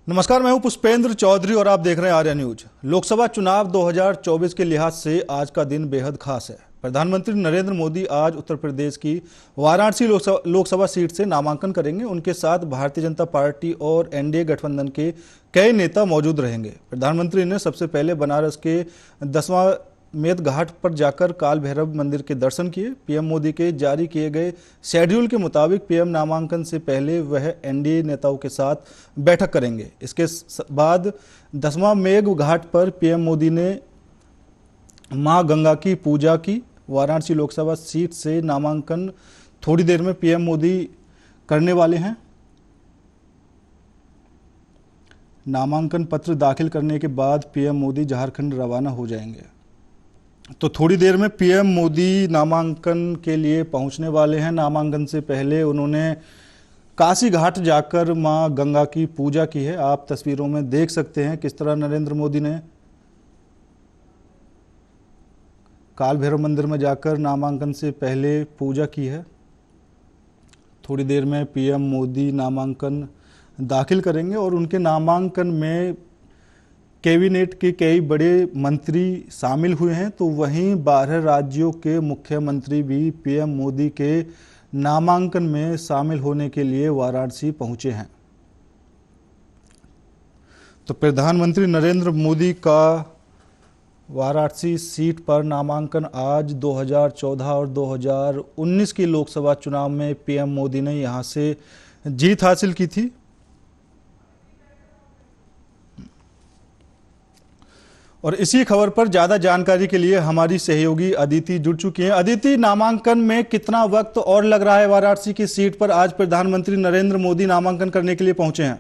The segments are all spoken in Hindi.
नमस्कार, मैं हूं पुष्पेंद्र चौधरी और आप देख रहे हैं आर्या न्यूज। लोकसभा चुनाव 2024 के लिहाज से आज का दिन बेहद खास है। प्रधानमंत्री नरेंद्र मोदी आज उत्तर प्रदेश की वाराणसी लोकसभा सीट से नामांकन करेंगे। उनके साथ भारतीय जनता पार्टी और एनडीए गठबंधन के कई नेता मौजूद रहेंगे। प्रधानमंत्री ने सबसे पहले बनारस के 10वां मेद घाट पर जाकर काल भैरव मंदिर के दर्शन किए। पीएम मोदी के जारी किए गए शेड्यूल के मुताबिक पीएम नामांकन से पहले वह एनडीए नेताओं के साथ बैठक करेंगे। इसके बाद 10वां मेघ घाट पर पीएम मोदी ने मां गंगा की पूजा की। वाराणसी लोकसभा सीट से नामांकन थोड़ी देर में पीएम मोदी करने वाले हैं। नामांकन पत्र दाखिल करने के बाद पीएम मोदी झारखंड रवाना हो जाएंगे। तो थोड़ी देर में पीएम मोदी नामांकन के लिए पहुंचने वाले हैं। नामांकन से पहले उन्होंने काशी घाट जाकर मां गंगा की पूजा की है। आप तस्वीरों में देख सकते हैं किस तरह नरेंद्र मोदी ने काल भैरव मंदिर में जाकर नामांकन से पहले पूजा की है। थोड़ी देर में पीएम मोदी नामांकन दाखिल करेंगे और उनके नामांकन में कैबिनेट के कई बड़े मंत्री शामिल हुए हैं। तो वहीं 12 राज्यों के मुख्यमंत्री भी पीएम मोदी के नामांकन में शामिल होने के लिए वाराणसी पहुंचे हैं। तो प्रधानमंत्री नरेंद्र मोदी का वाराणसी सीट पर नामांकन आज 2014 और 2019 की लोकसभा चुनाव में पीएम मोदी ने यहां से जीत हासिल की थी। और इसी खबर पर ज्यादा जानकारी के लिए हमारी सहयोगी अदिति जुड़ चुकी हैं। अदिति, नामांकन में कितना वक्त और लग रहा है? वाराणसी की सीट पर आज प्रधानमंत्री नरेंद्र मोदी नामांकन करने के लिए पहुंचे हैं।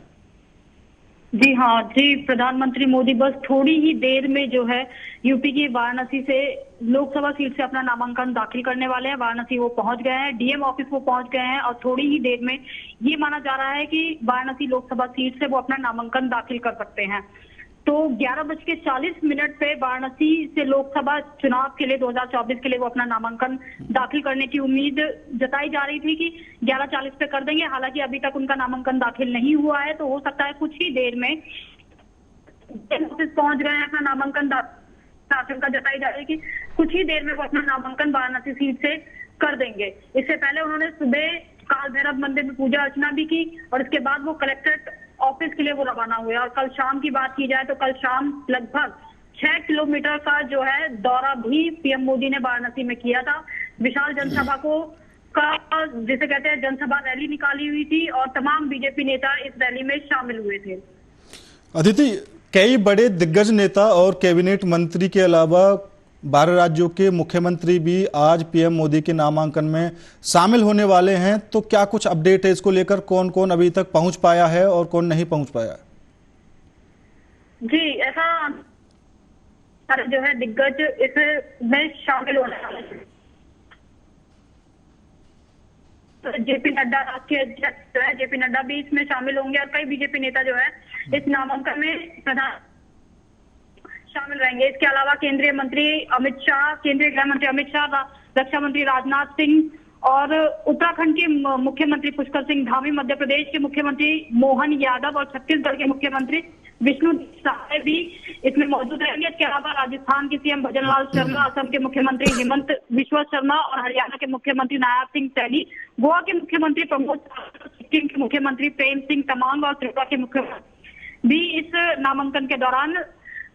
जी हाँ जी, प्रधानमंत्री मोदी बस थोड़ी ही देर में जो है यूपी की वाराणसी से लोकसभा सीट से अपना नामांकन दाखिल करने वाले हैं। वाराणसी वो पहुंच गए हैं, डीएम ऑफिस वो पहुंच गए हैं और थोड़ी ही देर में ये माना जा रहा है कि वाराणसी लोकसभा सीट से वो अपना नामांकन दाखिल कर सकते हैं। तो 11:40 पे वाराणसी से लोकसभा चुनाव के लिए 2024 के लिए वो अपना नामांकन दाखिल करने की उम्मीद जताई जा रही थी कि 11:40 पे कर देंगे। हालांकि अभी तक उनका नामांकन दाखिल नहीं हुआ है, तो हो सकता है कुछ ही देर में ऑफिस पहुंच गए हैं। अपना नामांकन आशंका जताई जा रही है कि कुछ ही देर में वो अपना नामांकन वाराणसी सीट से कर देंगे। इससे पहले उन्होंने सुबह काल भैरव मंदिर में पूजा अर्चना भी की और इसके बाद वो कलेक्ट्रेट ऑफिस के लिए वो रवाना हुए। और कल शाम की बात की जाए तो कल शाम लगभग 6 किलोमीटर का जो है दौरा भी पीएम मोदी ने वाराणसी में किया था। विशाल जनसभा जिसे कहते हैं जनसभा रैली निकाली हुई थी और तमाम बीजेपी नेता इस रैली में शामिल हुए थे। अदिति, कई बड़े दिग्गज नेता और कैबिनेट मंत्री के अलावा 12 राज्यों के मुख्यमंत्री भी आज पीएम मोदी के नामांकन में शामिल होने वाले हैं। तो क्या कुछ अपडेट है इसको लेकर? कौन कौन अभी तक पहुंच पाया है और कौन नहीं पहुंच पाया? जी, ऐसा जो है दिग्गज इसमें शामिल होने वाले हैं। जेपी नड्डा राष्ट्रीय अध्यक्ष जो है, जेपी नड्डा भी इसमें शामिल होंगे और कई बीजेपी नेता जो है इस नामांकन में शामिल रहेंगे। इसके अलावा केंद्रीय मंत्री अमित शाह, केंद्रीय गृह मंत्री अमित शाह, रक्षा मंत्री राजनाथ सिंह और उत्तराखंड के मुख्यमंत्री पुष्कर सिंह धामी, मध्य प्रदेश के मुख्यमंत्री मोहन यादव और छत्तीसगढ़ के मुख्यमंत्री विष्णु साय भी इसमें मौजूद रहेंगे। इसके अलावा राजस्थान के सीएम भजनलाल शर्मा, असम के मुख्यमंत्री हिमंत बिश्वा शर्मा और हरियाणा के मुख्यमंत्री नायब सिंह सैनी, गोवा के मुख्यमंत्री प्रमोद, सिक्किम के मुख्यमंत्री प्रेम सिंह तमांग और त्रिपुरा के मुख्यमंत्री भी इस नामांकन के दौरान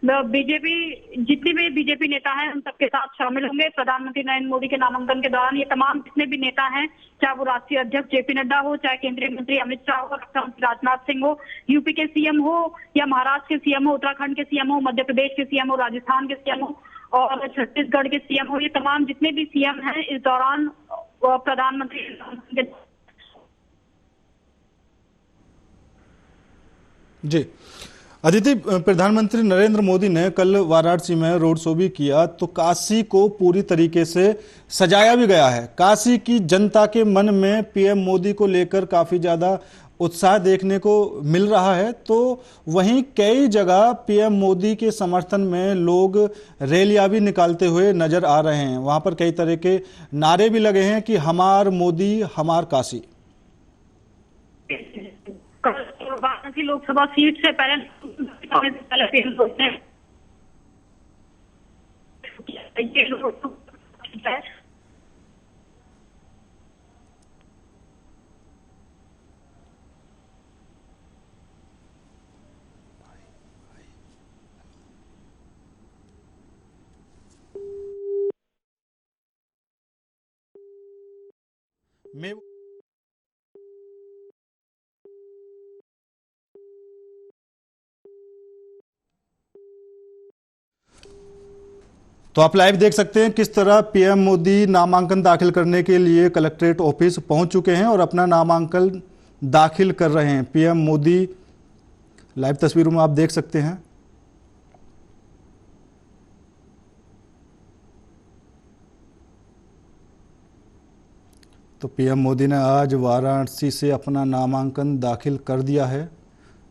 बीजेपी जितने भी बीजेपी नेता हैं उन सबके साथ शामिल होंगे। प्रधानमंत्री नरेंद्र मोदी के नामांकन के दौरान ये तमाम जितने भी नेता हैं, चाहे वो राष्ट्रीय अध्यक्ष जेपी नड्डा हो, चाहे केंद्रीय मंत्री अमित शाह हो, रक्षा मंत्री राजनाथ सिंह हो, यूपी के सीएम हो या महाराष्ट्र के सीएम हो, उत्तराखंड के सीएम हो, मध्य प्रदेश के सीएम हो, राजस्थान के सीएम हो और छत्तीसगढ़ के सीएम हो, ये तमाम जितने भी सीएम हैं इस दौरान प्रधानमंत्री। जी अदिति, प्रधानमंत्री नरेंद्र मोदी ने कल वाराणसी में रोड शो भी किया। तो काशी को पूरी तरीके से सजाया भी गया है। काशी की जनता के मन में पीएम मोदी को लेकर काफी ज्यादा उत्साह देखने को मिल रहा है। तो वहीं कई जगह पीएम मोदी के समर्थन में लोग रैलियां भी निकालते हुए नजर आ रहे हैं। वहां पर कई तरह के नारे भी लगे हैं कि हमार मोदी हमार काशी। वाराणसी लोकसभा सीट से पहले फेल होते हैं। ये लोग है। मैं तो आप लाइव देख सकते हैं किस तरह पीएम मोदी नामांकन दाखिल करने के लिए कलेक्ट्रेट ऑफिस पहुंच चुके हैं और अपना नामांकन दाखिल कर रहे हैं। पीएम मोदी लाइव तस्वीरों में आप देख सकते हैं। तो पीएम मोदी ने आज वाराणसी से अपना नामांकन दाखिल कर दिया है।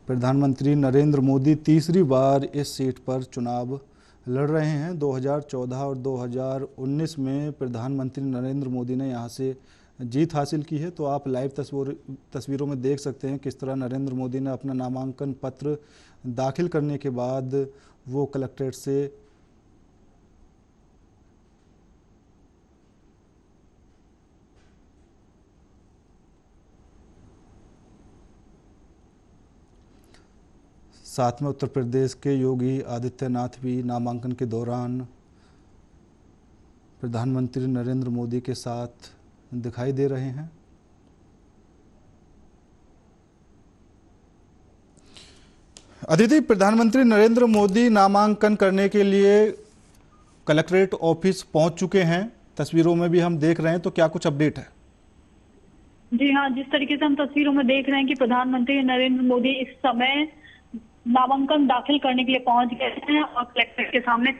प्रधानमंत्री नरेंद्र मोदी तीसरी बार इस सीट पर चुनाव लड़ रहे हैं। 2014 और 2019 में प्रधानमंत्री नरेंद्र मोदी ने यहां से जीत हासिल की है। तो आप लाइव तस्वीरों में देख सकते हैं किस तरह नरेंद्र मोदी ने अपना नामांकन पत्र दाखिल करने के बाद वो कलेक्ट्रेट से साथ में उत्तर प्रदेश के योगी आदित्यनाथ भी नामांकन के दौरान प्रधानमंत्री नरेंद्र मोदी के साथ दिखाई दे रहे हैं। अदिति, प्रधानमंत्री नरेंद्र मोदी नामांकन करने के लिए कलेक्ट्रेट ऑफिस पहुंच चुके हैं, तस्वीरों में भी हम देख रहे हैं, तो क्या कुछ अपडेट है? जी हाँ, जिस तरीके से हम तस्वीरों में देख रहे हैं कि प्रधानमंत्री नरेंद्र मोदी इस समय नामांकन दाखिल करने के लिए पहुंच गए हैं और कलेक्ट्रेट के सामने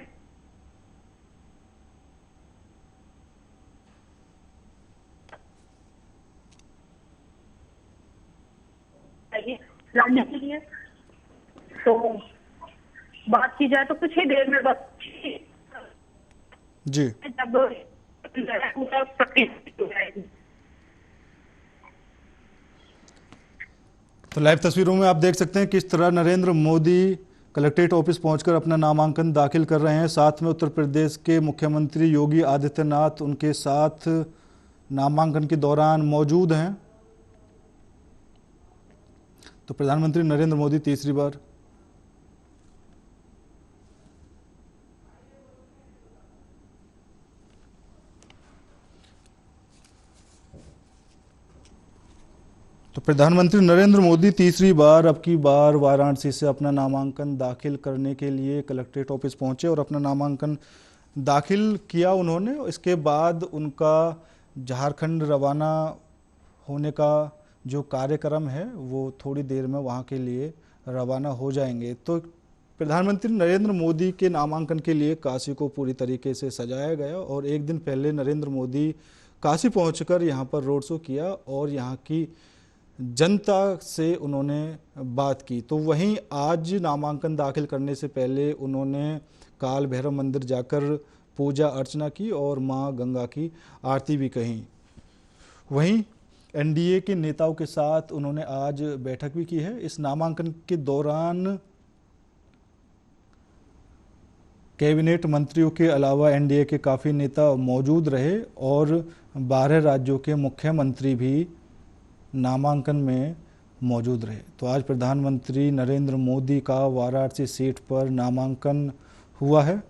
लाने के लिए। तो बात की जाए तो कुछ ही देर में बस जी जब प्रक्रिया हो जाएगी। तो लाइव तस्वीरों में आप देख सकते हैं किस तरह नरेंद्र मोदी कलेक्ट्रेट ऑफिस पहुंचकर अपना नामांकन दाखिल कर रहे हैं। साथ में उत्तर प्रदेश के मुख्यमंत्री योगी आदित्यनाथ उनके साथ नामांकन के दौरान मौजूद हैं। तो प्रधानमंत्री नरेंद्र मोदी तीसरी बार अब की बार वाराणसी से अपना नामांकन दाखिल करने के लिए कलेक्ट्रेट ऑफिस पहुंचे और अपना नामांकन दाखिल किया उन्होंने। इसके बाद उनका झारखंड रवाना होने का जो कार्यक्रम है वो थोड़ी देर में वहां के लिए रवाना हो जाएंगे। तो प्रधानमंत्री नरेंद्र मोदी के नामांकन के लिए काशी को पूरी तरीके से सजाया गया और एक दिन पहले नरेंद्र मोदी काशी पहुंचकर यहां पर रोड शो किया और यहां की जनता से उन्होंने बात की। तो वहीं आज नामांकन दाखिल करने से पहले उन्होंने काल भैरव मंदिर जाकर पूजा अर्चना की और मां गंगा की आरती भी कही। वहीं एनडीए के नेताओं के साथ उन्होंने आज बैठक भी की है। इस नामांकन के दौरान कैबिनेट मंत्रियों के अलावा एनडीए के काफ़ी नेता मौजूद रहे और 12 राज्यों के मुख्यमंत्री भी नामांकन में मौजूद रहे। तो आज प्रधानमंत्री नरेंद्र मोदी का वाराणसी सीट पर नामांकन हुआ है।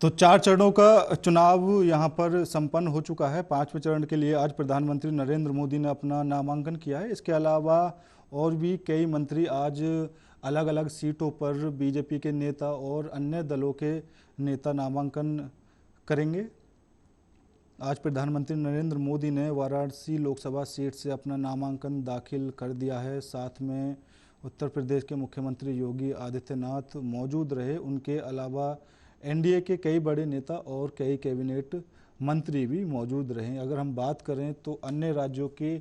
तो 4 चरणों का चुनाव यहाँ पर संपन्न हो चुका है। 5वें चरण के लिए आज प्रधानमंत्री नरेंद्र मोदी ने अपना नामांकन किया है। इसके अलावा और भी कई मंत्री आज अलग अलग सीटों पर बीजेपी के नेता और अन्य दलों के नेता नामांकन करेंगे। आज प्रधानमंत्री नरेंद्र मोदी ने वाराणसी लोकसभा सीट से अपना नामांकन दाखिल कर दिया है। साथ में उत्तर प्रदेश के मुख्यमंत्री योगी आदित्यनाथ मौजूद रहे। उनके अलावा एनडीए के कई बड़े नेता और कई कैबिनेट मंत्री भी मौजूद रहे। अगर हम बात करें तो अन्य राज्यों के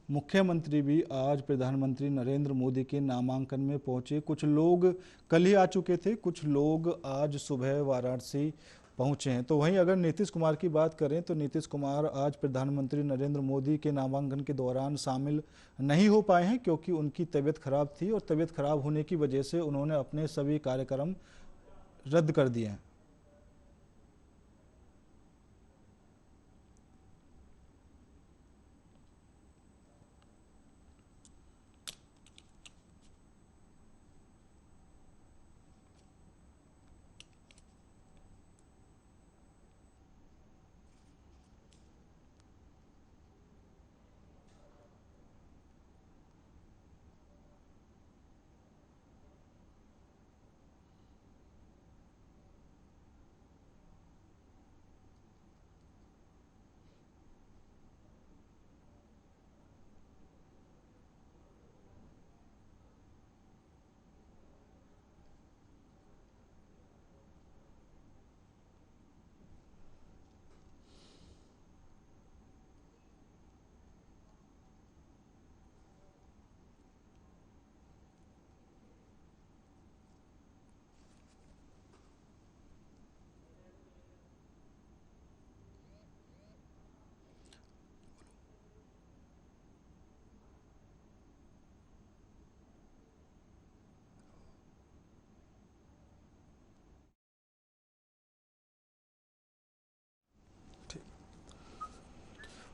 मुख्यमंत्री भी आज प्रधानमंत्री नरेंद्र मोदी के नामांकन में पहुंचे। कुछ लोग कल ही आ चुके थे, कुछ लोग आज सुबह वाराणसी पहुंचे हैं। तो वहीं अगर नीतीश कुमार की बात करें तो नीतीश कुमार आज प्रधानमंत्री नरेंद्र मोदी के नामांकन के दौरान शामिल नहीं हो पाए हैं, क्योंकि उनकी तबीयत खराब थी और तबीयत खराब होने की वजह से उन्होंने अपने सभी कार्यक्रम रद्द कर दिए हैं।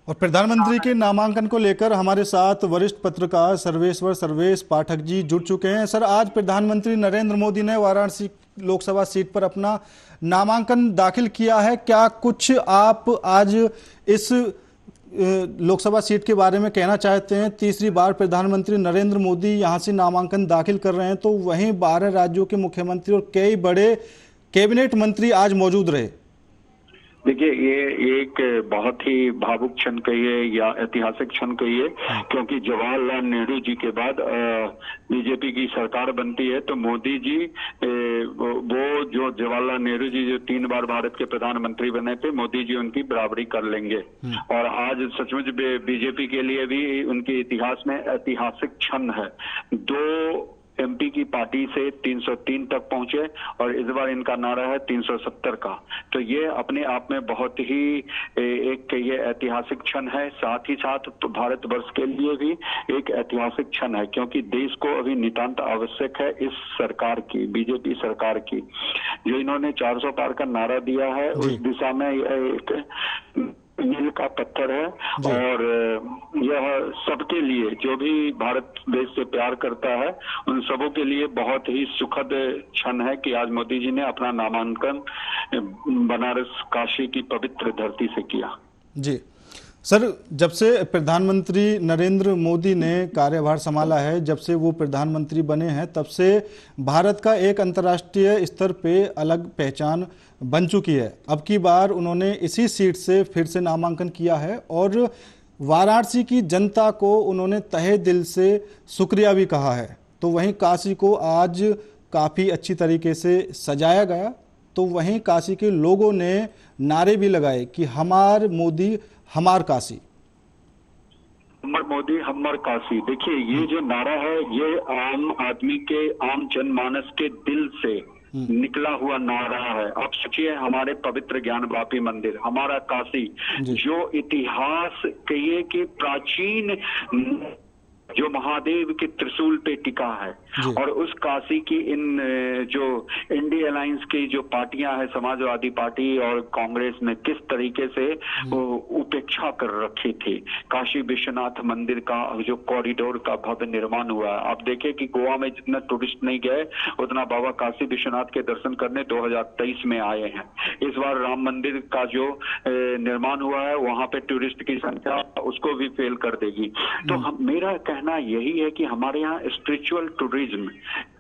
और प्रधानमंत्री के नामांकन को लेकर हमारे साथ वरिष्ठ पत्रकार सर्वेश पाठक जी जुड़ चुके हैं। सर, आज प्रधानमंत्री नरेंद्र मोदी ने वाराणसी लोकसभा सीट पर अपना नामांकन दाखिल किया है। क्या कुछ आप आज इस लोकसभा सीट के बारे में कहना चाहते हैं? तीसरी बार प्रधानमंत्री नरेंद्र मोदी यहां से नामांकन दाखिल कर रहे हैं, तो वहीं 12 राज्यों के मुख्यमंत्री और कई बड़े कैबिनेट मंत्री आज मौजूद रहे। देखिए, ये एक बहुत ही भावुक क्षण कहिए या ऐतिहासिक क्षण कहिए, क्योंकि जवाहरलाल नेहरू जी के बाद बीजेपी की सरकार बनती है तो मोदी जी वो जो जवाहरलाल नेहरू जी जो 3 बार भारत के प्रधानमंत्री बने थे, मोदी जी उनकी बराबरी कर लेंगे। और आज सचमुच बीजेपी के लिए भी उनके इतिहास में ऐतिहासिक क्षण है। 2 एमपी की पार्टी से 303 तक पहुंचे और इस बार इनका नारा है 370 का। तो ये अपने आप में बहुत ही एक ये ऐतिहासिक क्षण है। साथ ही साथ तो भारतवर्ष के लिए भी एक ऐतिहासिक क्षण है, क्योंकि देश को अभी नितांत आवश्यक है इस सरकार की, बीजेपी सरकार की, जो इन्होंने 400 पार का नारा दिया है। उस दिशा में एक मील का पत्थर है और यह सबके लिए, जो भी भारत देश से प्यार करता है, उन सबों के लिए बहुत ही सुखद क्षण है कि आज मोदी जी ने अपना नामांकन बनारस काशी की पवित्र धरती से किया। जी सर, जब से प्रधानमंत्री नरेंद्र मोदी ने कार्यभार संभाला है, जब से वो प्रधानमंत्री बने हैं, तब से भारत का एक अंतर्राष्ट्रीय स्तर पे अलग पहचान बन चुकी है। अब की बार उन्होंने इसी सीट से फिर से नामांकन किया है और वाराणसी की जनता को उन्होंने तहे दिल से शुक्रिया भी कहा है। तो वहीं काशी को आज काफ़ी अच्छी तरीके से सजाया गया, तो वहीं काशी के लोगों ने नारे भी लगाए कि हमार मोदी हमार काशी, हमर मोदी हमर काशी। देखिए, ये जो नारा है ये आम आदमी के, आम जनमानस के दिल से निकला हुआ नारा है। आप सोचिए, हमारे पवित्र ज्ञानवापी मंदिर, हमारा काशी, जो इतिहास कहिए कि प्राचीन जो महादेव के त्रिशूल पे टिका है। और उस काशी की इन जो इंडिया अलायंस की जो पार्टियां हैं, समाजवादी पार्टी और कांग्रेस ने किस तरीके से उपेक्षा कर रखी थी। काशी विश्वनाथ मंदिर का जो कॉरिडोर का भव्य निर्माण हुआ है, आप देखें कि गोवा में जितना टूरिस्ट नहीं गए उतना बाबा काशी विश्वनाथ के दर्शन करने 2023 में आए हैं। इस बार राम मंदिर का जो निर्माण हुआ है वहां पे टूरिस्ट की संख्या उसको भी फेल कर देगी। तो मेरा कहना यही है कि हमारे यहाँ स्पिरिचुअल टूरिज्म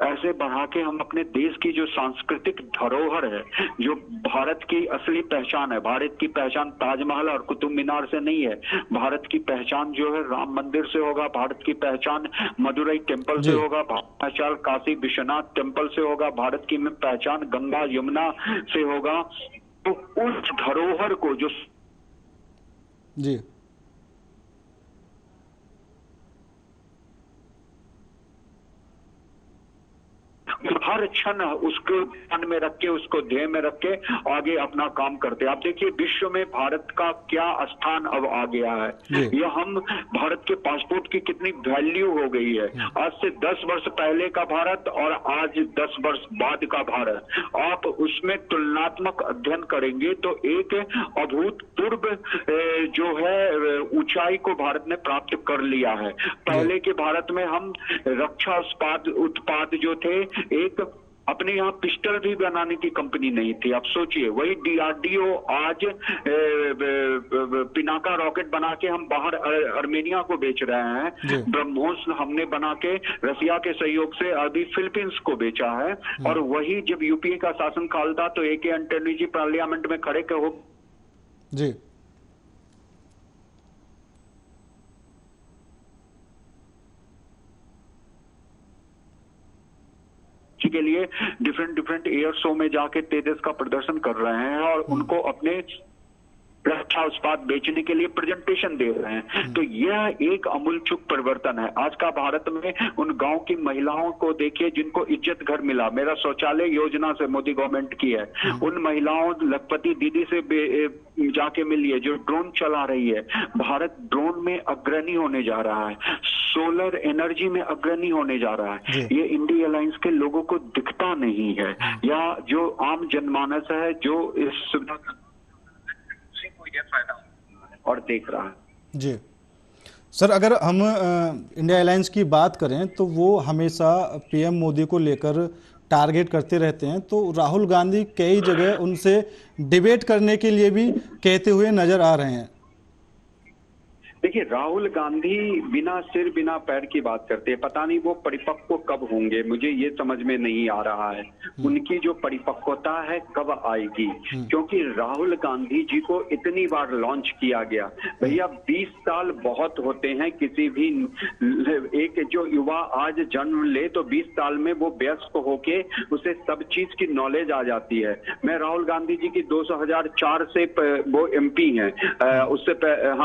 ऐसे बढ़ा के हम अपने देश की जो सांस्कृतिक धरोहर है, जो भारत की असली पहचान है, भारत की पहचान ताजमहल और कुतुब मीनार से नहीं है, भारत की पहचान जो है राम मंदिर से होगा, भारत की पहचान मदुरई टेम्पल से होगा, पहचान काशी विश्वनाथ टेम्पल से होगा, भारत की पहचान गंगा यमुना से होगा। तो उस धरोहर को जो जी हर क्षण उसको ध्यान में रख के, उसको ध्येय में रख के आगे अपना काम करते हैं। आप देखिए विश्व में भारत का क्या स्थान अब आ गया है। यह हम भारत के पासपोर्ट की कितनी वैल्यू हो गई है। आज से 10 वर्ष पहले का भारत और आज 10 वर्ष बाद का भारत, आप उसमें तुलनात्मक अध्ययन करेंगे तो एक अभूतपूर्व जो है ऊंचाई को भारत ने प्राप्त कर लिया है। पहले के भारत में हम रक्षा उत्पाद जो थे, एक अपने यहाँ पिस्टल भी बनाने की कंपनी नहीं थी। आप सोचिए, वही DRDO आज पिनाका रॉकेट बना के हम बाहर आर्मेनिया को बेच रहे हैं। ब्रह्मोस हमने बना के रसिया के सहयोग से अभी फिलीपींस को बेचा है। और वही जब यूपीए का शासन काल था तो AK एंटनी जी पार्लियामेंट में खड़े हो जी के लिए डिफरेंट एयर शो में जाके तेजस का प्रदर्शन कर रहे हैं और उनको अपने रक्षा उत्पाद बेचने के लिए प्रेजेंटेशन दे रहे हैं। तो यह एक अमूलचूक परिवर्तन है। आज का भारत में उन गांव की महिलाओं को देखिए जिनको इज्जत घर मिला, मेरा शौचालय योजना से मोदी गवर्नमेंट की है। उन महिलाओं लखपति दीदी से जाके मिलिए जो ड्रोन चला रही है। भारत ड्रोन में अग्रणी होने जा रहा है, सोलर एनर्जी में अग्रणी होने जा रहा है। ये इंडिया अलायंस के लोगों को दिखता नहीं है, या जो आम जनमानस है जो इस सुविधा फायदा और देख रहा है। जी सर, अगर हम इंडिया अलायंस की बात करें तो वो हमेशा PM मोदी को लेकर टारगेट करते रहते हैं। तो राहुल गांधी कई जगह उनसे डिबेट करने के लिए भी कहते हुए नजर आ रहे हैं। देखिए, राहुल गांधी बिना सिर बिना पैर की बात करते हैं। पता नहीं वो परिपक्व कब होंगे, मुझे ये समझ में नहीं आ रहा है। उनकी जो परिपक्वता है कब आएगी, क्योंकि राहुल गांधी जी को इतनी बार लॉन्च किया गया। भैया 20 साल बहुत होते हैं किसी भी एक जो युवा आज जन्म ले तो 20 साल में वो वयस्क होके उसे सब चीज की नॉलेज आ जाती है। मैं राहुल गांधी जी की 2004 से वो MP हैं, उससे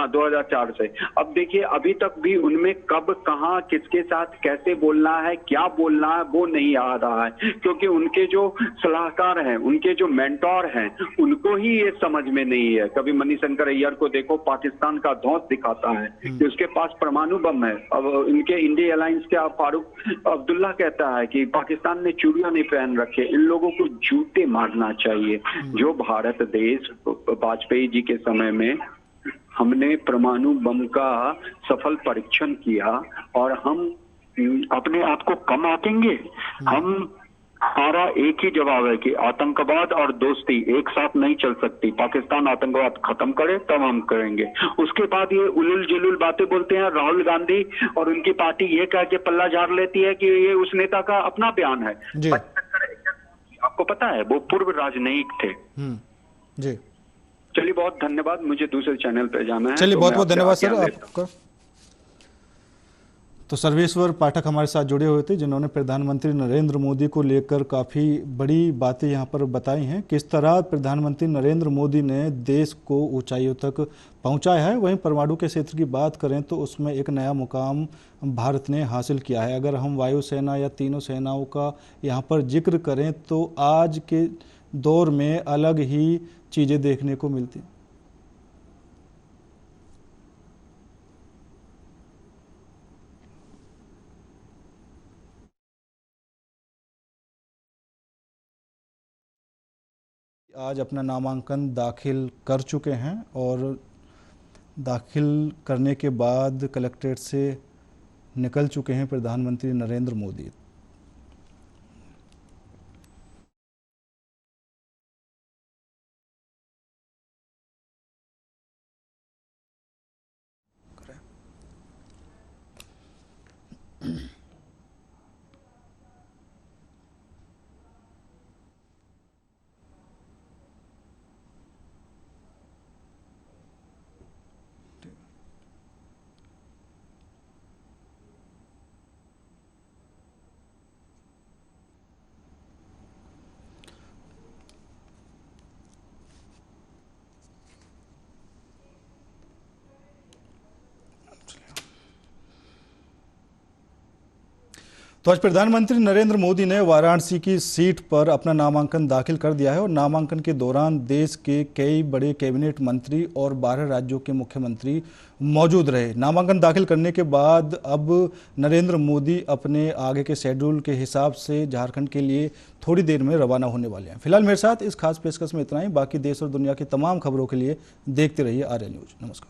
2004 से। अब देखिए, अभी तक भी उनमें कब कहां किसके साथ कैसे बोलना है, क्या बोलना है, वो नहीं आ रहा है। क्योंकि उनके जो सलाहकार हैं, उनके जो मेंटोर हैं, उनको ही ये समझ में नहीं है। कभी मणिशंकर अय्यर को देखो, पाकिस्तान का ध्वज दिखाता है कि उसके पास परमाणु बम है। अब इनके इंडिया अलायंस के फारूक अब्दुल्ला कहता है कि पाकिस्तान ने चूड़ियां नहीं पहन रखे। इन लोगों को जूते मारना चाहिए। जो भारत देश वाजपेयी जी के समय में हमने परमाणु बम का सफल परीक्षण किया और हम अपने आप को कम आंकेंगे। हमारा एक ही जवाब है कि आतंकवाद और दोस्ती एक साथ नहीं चल सकती। पाकिस्तान आतंकवाद खत्म करे तब हम करेंगे। उसके बाद ये उलुल जुलुल बातें बोलते हैं राहुल गांधी और उनकी पार्टी ये कह के पल्ला झाड़ लेती है कि ये उस नेता का अपना बयान है। आपको पता है वो पूर्व राजनयिक थे। जी चलिए, बहुत धन्यवाद, मुझे दूसरे चैनल पे जाना है। चलिए, बहुत बहुत धन्यवाद सर आपका। तो सर्वेश्वर पाठक हमारे साथ जुड़े हुए थे, जिन्होंने प्रधानमंत्री नरेंद्र मोदी को लेकर काफ़ी बड़ी बातें यहाँ पर बताई हैं। किस तरह प्रधानमंत्री नरेंद्र मोदी ने देश को ऊंचाइयों तक पहुँचाया है। वहीं परमाणु के क्षेत्र की बात करें तो उसमें एक नया मुकाम भारत ने हासिल किया है। अगर हम वायुसेना या तीनों सेनाओं का यहाँ पर जिक्र करें तो आज के दौर में अलग ही चीज़ें देखने को मिलती। आज अपना नामांकन दाखिल कर चुके हैं और दाखिल करने के बाद कलेक्ट्रेट से निकल चुके हैं प्रधानमंत्री नरेंद्र मोदी। तो आज प्रधानमंत्री नरेंद्र मोदी ने वाराणसी की सीट पर अपना नामांकन दाखिल कर दिया है और नामांकन के दौरान देश के कई बड़े कैबिनेट मंत्री और 12 राज्यों के मुख्यमंत्री मौजूद रहे। नामांकन दाखिल करने के बाद अब नरेंद्र मोदी अपने आगे के शेड्यूल के हिसाब से झारखंड के लिए थोड़ी देर में रवाना होने वाले हैं। फिलहाल मेरे साथ इस खास पेशकश में इतना ही। बाकी देश और दुनिया की तमाम खबरों के लिए देखते रहिए आर्या न्यूज। नमस्कार।